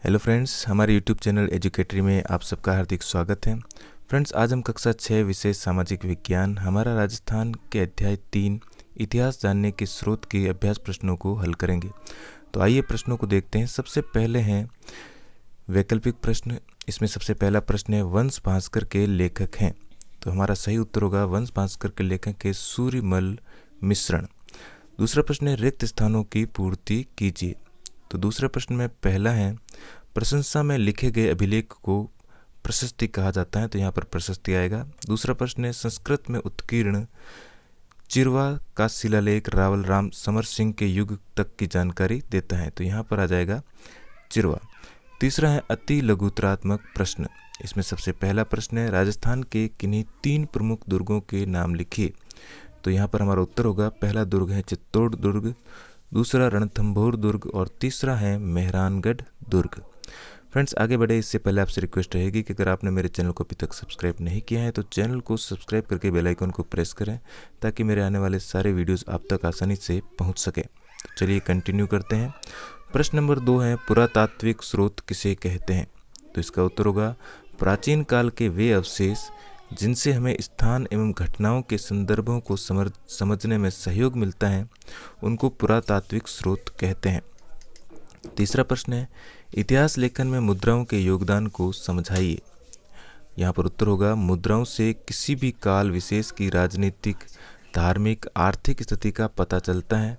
Hello friends, हमारे YouTube channel एजुकेटरी में आप सबका हार्दिक स्वागत है। फ्रेंड्स, आज हम कक्षा 6 विषय सामाजिक विज्ञान हमारा राजस्थान के अध्याय 3 इतिहास जानने के स्रोत के अभ्यास प्रश्नों को हल करेंगे। तो आइए प्रश्नों को देखते हैं। सबसे पहले हैं वैकल्पिक प्रश्न। इसमें सबसे पहला प्रश्न है वंश भास्कर के लेखक हैं। तो हमारा सही उत्तर होगा वंश भास्कर के लेखक के सूर्यमल मिश्रण। दूसरा प्रश्न है रिक्त स्थानों की पूर्ति कीजिए। तो दूसरे प्रश्न में पहला है प्रशंसा में लिखे गए अभिलेख को प्रशस्ति कहा जाता है। तो यहाँ पर प्रशस्ति आएगा। दूसरा प्रश्न है संस्कृत में उत्कीर्ण चिरवा का शिलालेख रावल राम समर सिंह के युग तक की जानकारी देता है। तो यहाँ पर आ जाएगा चिरवा। तीसरा है अति लघुतरात्मक प्रश्न। इसमें सबसे पहला प्रश्न है राजस्थान के किन्हीं 3 प्रमुख दुर्गों के नाम लिखिए। तो यहाँ पर हमारा उत्तर होगा पहला दुर्ग है चित्तौड़ दुर्ग, दूसरा रणथंभौर दुर्ग और तीसरा है मेहरानगढ़ दुर्ग। फ्रेंड्स, आगे बढ़े इससे पहले आपसे रिक्वेस्ट रहेगी कि अगर आपने मेरे चैनल को अभी तक सब्सक्राइब नहीं किया है तो चैनल को सब्सक्राइब करके बेल आइकन को प्रेस करें ताकि मेरे आने वाले सारे वीडियोस आप तक आसानी से पहुंच सके। तो चलिए कंटिन्यू करते हैं। प्रश्न नंबर 2 है पुरातात्विक स्रोत किसे कहते हैं। तो इसका उत्तर होगा प्राचीन काल के वे अवशेष जिनसे हमें स्थान एवं घटनाओं के संदर्भों को समझने में सहयोग मिलता है उनको पुरातात्विक स्रोत कहते हैं। तीसरा प्रश्न है इतिहास लेखन में मुद्राओं के योगदान को समझाइए। यहाँ पर उत्तर होगा मुद्राओं से किसी भी काल विशेष की राजनीतिक, धार्मिक, आर्थिक स्थिति का पता चलता है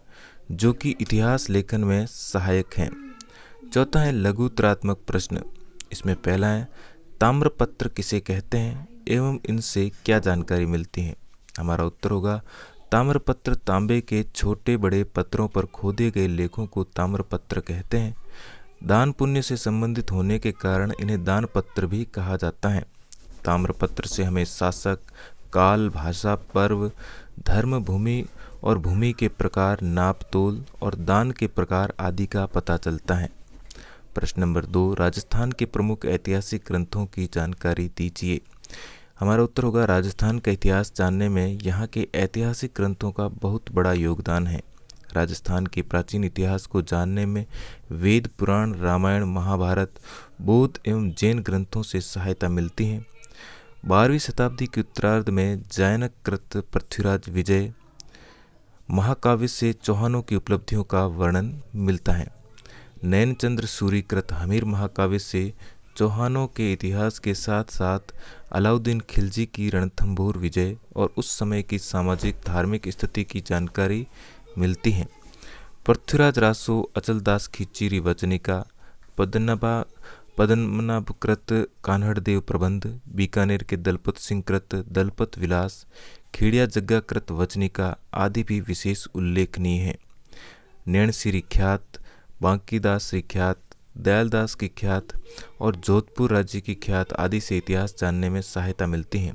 जो कि इतिहास लेखन में सहायक हैं। चौथा है लघुतरात्मक प्रश्न। इसमें पहला है ताम्रपत्र किसे कहते हैं एवं इनसे क्या जानकारी मिलती है। हमारा उत्तर होगा ताम्रपत्र तांबे के छोटे बड़े पत्रों पर खोदे गए लेखों को ताम्रपत्र कहते हैं। दान पुण्य से संबंधित होने के कारण इन्हें दान पत्र भी कहा जाता है। ताम्रपत्र से हमें शासक, काल, भाषा, पर्व, धर्म, भूमि और भूमि के प्रकार, नापतोल और दान के प्रकार आदि का पता चलता है। प्रश्न नंबर 2 राजस्थान के प्रमुख ऐतिहासिक ग्रंथों की जानकारी दीजिए। हमारा उत्तर होगा राजस्थान का इतिहास जानने में यहाँ के ऐतिहासिक ग्रंथों का बहुत बड़ा योगदान है। राजस्थान के प्राचीन इतिहास को जानने में वेद, पुराण, रामायण, महाभारत, बौद्ध एवं जैन ग्रंथों से सहायता मिलती है। 12वीं शताब्दी के उत्तरार्ध में जैनकृत पृथ्वीराज विजय महाकाव्य से चौहानों की उपलब्धियों का वर्णन मिलता है। नैनचंद्र सूरीकृत हमीर महाकाव्य से चौहानों के इतिहास के साथ साथ अलाउद्दीन खिलजी की रणथंभौर विजय और उस समय की सामाजिक धार्मिक स्थिति की जानकारी मिलती है। पृथ्वीराज रासो अचलदास खींचीरी वचनिका, पद्मनाभकृत कान्हड़देव प्रबंध, बीकानेर के दलपत सिंह कृत दलपत विलास, खेड़िया जग्गाकृत वचनिका आदि भी विशेष उल्लेखनीय है। नैणसिरी ख्यात, बांकीदास ख्यात, दयालदास की ख्यात और जोधपुर राज्य की ख्यात आदि से इतिहास जानने में सहायता मिलती है।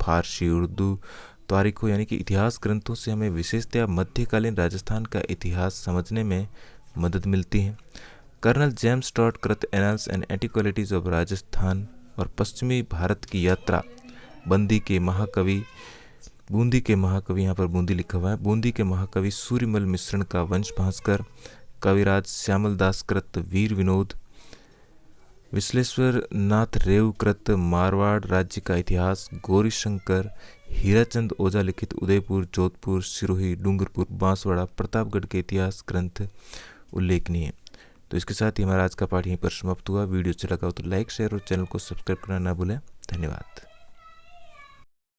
फारसी, उर्दू, तारीखों यानी कि इतिहास ग्रंथों से हमें विशेषतया मध्यकालीन राजस्थान का इतिहास समझने में मदद मिलती है। कर्नल जेम्स टॉड कृत एनल्स एंड एंटिक्वालिटीज ऑफ राजस्थान और पश्चिमी भारत की यात्रा, बूंदी के महाकवि, यहाँ पर बूंदी लिखा हुआ है, बूंदी के महाकवि सूर्यमल मिश्रण का वंश भास्कर, कविराज श्यामल दास कृत वीर विनोद, विश्लेश्वर नाथ रेव कृत मारवाड़ राज्य का इतिहास, गौरीशंकर, हीराचंद ओझा लिखित उदयपुर, जोधपुर, सिरोही, डूंगरपुर, बांसवाड़ा, प्रतापगढ़ के इतिहास ग्रंथ उल्लेखनीय है। तो इसके साथ ही हमारा आज का पाठ यहीं पर समाप्त हुआ। वीडियो अच्छा लगा हो तो लाइक, शेयर और चैनल को सब्सक्राइब करना ना भूलें। धन्यवाद।